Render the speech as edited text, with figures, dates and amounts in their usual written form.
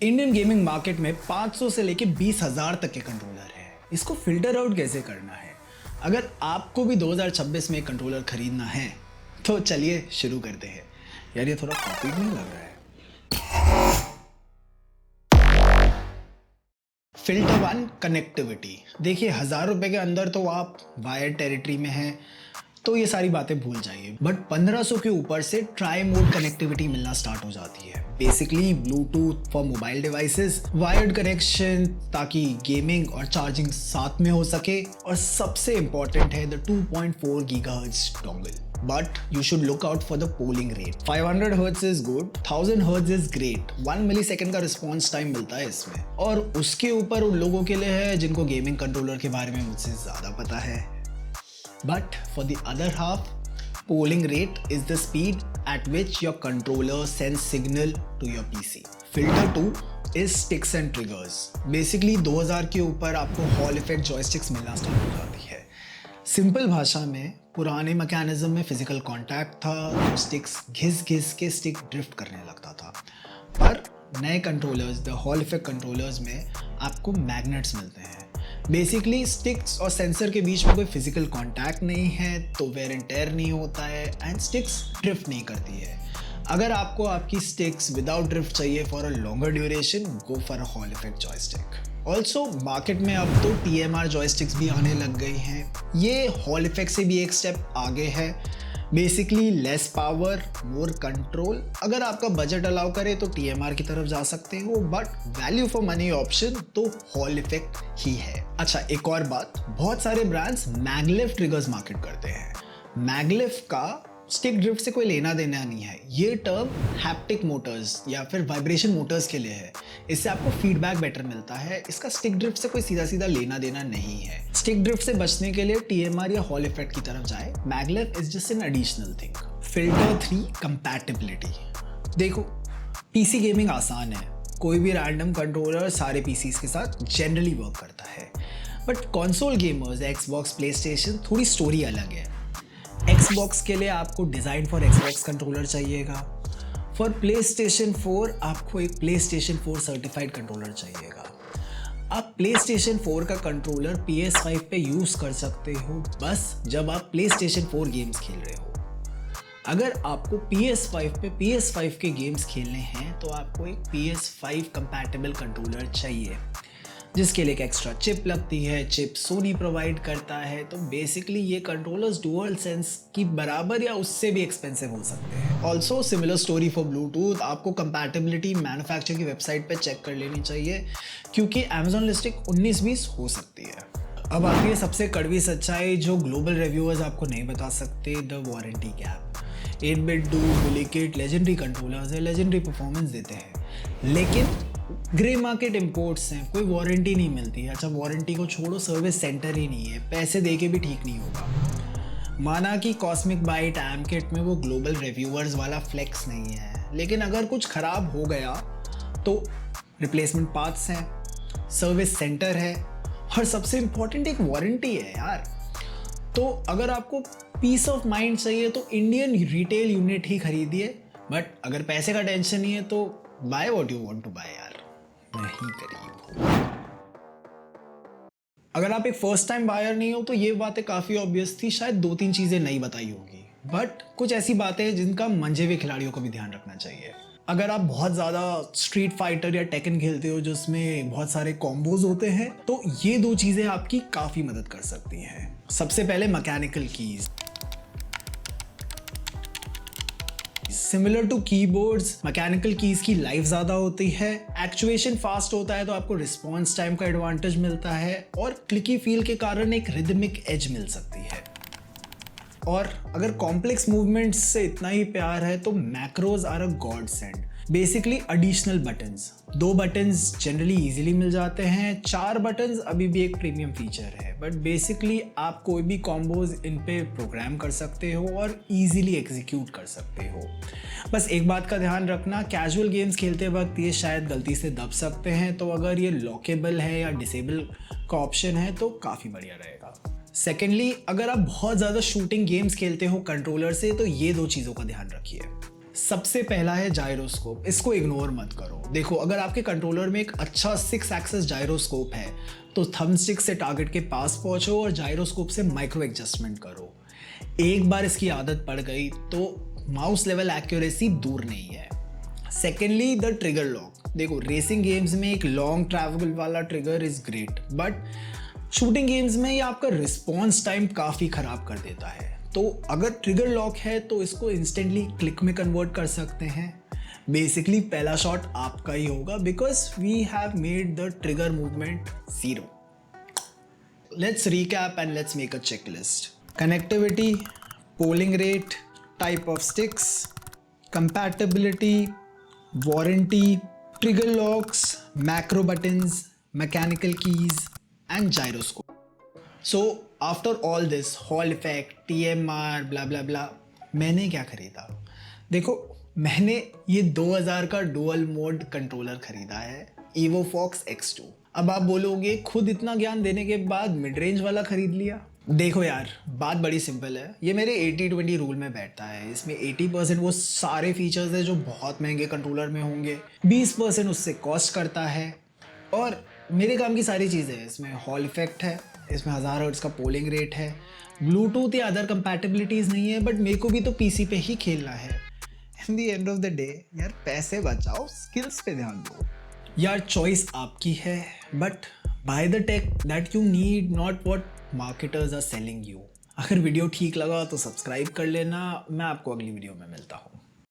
Indian gaming market में 500 से लेके 20,000 तक के कंट्रोलर हैं। इसको फिल्टर आउट कैसे करना है? अगर आपको भी 2026 में एक कंट्रोलर खरीदना है तो चलिए शुरू करते हैं। यार ये थोड़ा कॉपी नहीं लग रहा है। Filter one, connectivity. देखिए 1,000 रुपए के अंदर तो आप वायर टेरिटरी में हैं, तो ये सारी बातें भूल जाइए। बट 1500 के ऊपर से ट्राई मोड कनेक्टिविटी मिलना स्टार्ट हो जाती है। Basically Bluetooth for mobile devices, wired connection ताकि गेमिंग और चार्जिंग साथ में हो सके, और सबसे इंपॉर्टेंट है the 2.4 gigahertz dongle. But you should look out for the polling rate. 500 Hz is good, 1000 Hz is great. 1 millisecond का रिस्पॉन्स टाइम मिलता है इसमें, और उसके ऊपर उन लोगों के लिए है जिनको गेमिंग कंट्रोलर के बारे में मुझसे ज़्यादा पता है। But for the other half, polling rate is the speed at which your controller sends signal to your PC. Filter 2 is sticks and triggers. Basically 2000 के ऊपर आपको हॉल इफेक्ट जॉयस्टिक्स मिलना स्टार्ट हो जाती है। सिंपल भाषा में पुराने मैकेनिज्म में फिजिकल कांटेक्ट था, तो स्टिक्स घिस घिस के स्टिक ड्रिफ्ट करने लगता था। पर नए controllers, the hall effect controllers में आपको मैग्नेट्स मिलते हैं। बेसिकली स्टिक्स और सेंसर के बीच में कोई फिजिकल कांटेक्ट नहीं है, तो वेयर एंड टेयर नहीं होता है एंड स्टिक्स ड्रिफ्ट नहीं करती है। अगर आपको आपकी स्टिक्स विदाउट ड्रिफ्ट चाहिए for a longer duration, go for a hall effect joystick. Also market में अब तो TMR जॉयस्टिक्स भी आने लग गई हैं। ये हॉल इफेक्ट से भी एक स्टेप आगे है। Basically less power, more control. अगर आपका बजट अलाउ करे तो TMR की तरफ जा सकते हो, but value for money option तो हॉल इफेक्ट ही है। अच्छा, एक और बात, बहुत सारे ब्रांड्स मैगलेफ ट्रिगर्स मार्केट करते हैं। मैगलेफ का स्टिक ड्रिफ्ट से कोई लेना देना नहीं है। ये टर्म हैप्टिक मोटर्स या फिर वाइब्रेशन मोटर्स के लिए है। इससे आपको फीडबैक बेटर मिलता है। इसका स्टिक ड्रिफ्ट से कोई सीधा सीधा लेना देना नहीं है। स्टिक ड्रिफ्ट से बचने के लिए TMR या हॉल इफेक्ट की तरफ जाए। मैगलेफ is just an additional thing. Filter 3, compatibility. देखो PC गेमिंग आसान है, कोई भी रैंडम कंट्रोलर सारे PCs के साथ जनरली वर्क करता है। But console gamers, Xbox, PlayStation, थोड़ी स्टोरी अलग है। Xbox के लिए आपको डिज़ाइन फॉर Xbox कंट्रोलर चाहिएगा। फॉर PlayStation 4 आपको एक PlayStation 4 सर्टिफाइड कंट्रोलर चाहिएगा। आप PlayStation 4 का कंट्रोलर PS5 पे यूज़ कर सकते हो बस जब आप PlayStation 4 गेम्स खेल रहे हो। अगर आपको PS5 पे PS5 के गेम्स खेलने हैं तो आपको एक PS5 कंपैटिबल कंट्रोलर चाहिए, जिसके लिए एक एक्स्ट्रा चिप लगती है। चिप सोनी प्रोवाइड करता है। तो बेसिकली ये कंट्रोलर्स डुअल सेंस की बराबर या उससे भी एक्सपेंसिव हो सकते हैं। Also similar story for Bluetooth. आपको कंपैटिबिलिटी मैन्युफैक्चरर की वेबसाइट पे चेक कर लेनी चाहिए, क्योंकि अमेजॉन लिस्टिंग 19-20 हो सकती है। अब आती है सबसे कड़वी सच्चाई जो ग्लोबल रिव्यूअर्स आपको नहीं बता सकते, the warranty gap. 8-bit duplicate legendary controllers है, लेजेंडरी परफॉर्मेंस देते हैं, लेकिन ग्रे मार्केट इंपोर्ट्स हैं, कोई वारंटी नहीं मिलती। अच्छा, वारंटी को छोड़ो, सर्विस सेंटर ही नहीं है, पैसे दे के भी ठीक नहीं होगा। माना कि कॉस्मिक बाइट एमकेट में वो ग्लोबल रिव्यूअर्स वाला फ्लेक्स नहीं है, लेकिन अगर कुछ ख़राब हो गया तो रिप्लेसमेंट पार्ट्स हैं, सर्विस सेंटर है, और सबसे इम्पॉर्टेंट एक वारंटी है यार। तो अगर आपको पीस ऑफ माइंड चाहिए तो इंडियन रिटेल यूनिट ही खरीदिए। बट अगर पैसे का टेंशन नहीं है तो buy what you want to buy यार, नहीं करिए। अगर आप एक फर्स्ट टाइम बायर नहीं हो तो ये बातें काफ़ी ऑब्वियस थी, शायद 2-3 चीज़ें नहीं बताई होगी, बट कुछ ऐसी बातें हैं जिनका मंजे हुए खिलाड़ियों को भी ध्यान रखना चाहिए। अगर आप बहुत ज़्यादा स्ट्रीट फाइटर या टेकन खेलते हो जिसमें बहुत सारे कॉम्बोज होते हैं, तो ये 2 चीज़ें आपकी काफ़ी मदद कर सकती हैं। सबसे पहले mechanical keys. Similar to keyboards, mechanical keys की लाइफ ज़्यादा होती है, एक्चुएशन फास्ट होता है तो आपको रिस्पॉन्स टाइम का एडवांटेज मिलता है, और क्लिकी फील के कारण एक रिदमिक एज मिल सकती है। और अगर कॉम्प्लेक्स मूवमेंट्स से इतना ही प्यार है तो macros are a godsend. Basically additional buttons, 2 buttons generally easily मिल जाते हैं, 4 बटन्स अभी भी एक प्रीमियम फीचर है। बट बेसिकली आप कोई भी कॉम्बोज इन पे प्रोग्राम कर सकते हो और इजीली एग्जीक्यूट कर सकते हो। बस एक बात का ध्यान रखना, कैजुअल गेम्स खेलते वक्त ये शायद गलती से दब सकते हैं, तो अगर ये लॉकेबल है या डिसेबल का ऑप्शन है तो काफ़ी बढ़िया रहेगा। सेकेंडली, अगर आप बहुत ज़्यादा शूटिंग गेम्स खेलते हो कंट्रोलर से तो ये 2 चीज़ों का ध्यान रखिए। सबसे पहला है जायरोस्कोप। इसको इग्नोर मत करो। देखो, अगर आपके कंट्रोलर में एक अच्छा 6 एक्सेस जायरोस्कोप है तो थंबस्टिक से टारगेट के पास पहुंचो और जायरोस्कोप से माइक्रो एडजस्टमेंट करो। एक बार इसकी आदत पड़ गई तो माउस लेवल एक्यूरेसी दूर नहीं है। Secondly, the trigger lock. देखो, रेसिंग गेम्स में एक लॉन्ग ट्रैवल वाला trigger is great, but shooting games में ये आपका रिस्पॉन्स टाइम काफ़ी ख़राब कर देता है। तो अगर ट्रिगर लॉक है तो इसको इंस्टेंटली क्लिक में कन्वर्ट कर सकते हैं। बेसिकली पहला शॉट आपका ही होगा because we have made the trigger movement 0। Let's recap and let's make a checklist. Connectivity, polling rate, type of sticks, compatibility, warranty, trigger locks, macro buttons, mechanical keys and gyroscope. So after all this hall effect, TMR, blah blah blah, मैंने क्या खरीदा? देखो, मैंने ये 2000 का dual mode controller खरीदा है, EvoFox X2। अब आप बोलोगे खुद इतना ज्ञान देने के बाद मिड रेंज वाला खरीद लिया। देखो यार, बात बड़ी सिंपल है। ये मेरे 80-20 रूल में बैठता है। इसमें 80% वो सारे फीचर्स है जो बहुत महंगे कंट्रोलर में होंगे, 20% उससे कॉस्ट करता है और मेरे काम की सारी चीज़ें हैं। इसमें हॉल इफेक्ट है, इसमें 1000 हर्ट्ज का पोलिंग रेट है, ब्लूटूथ या अदर कंपैटिबिलिटीज़ नहीं है, बट मेरे को भी तो PC पे ही खेलना है। In the end of the day यार, पैसे बचाओ, स्किल्स पे ध्यान दो। यार, चॉइस आपकी है, but buy the tech that you need, not what marketers are selling you. अगर वीडियो ठीक लगा तो सब्सक्राइब कर लेना। मैं आपको अगली वीडियो में मिलता हूँ।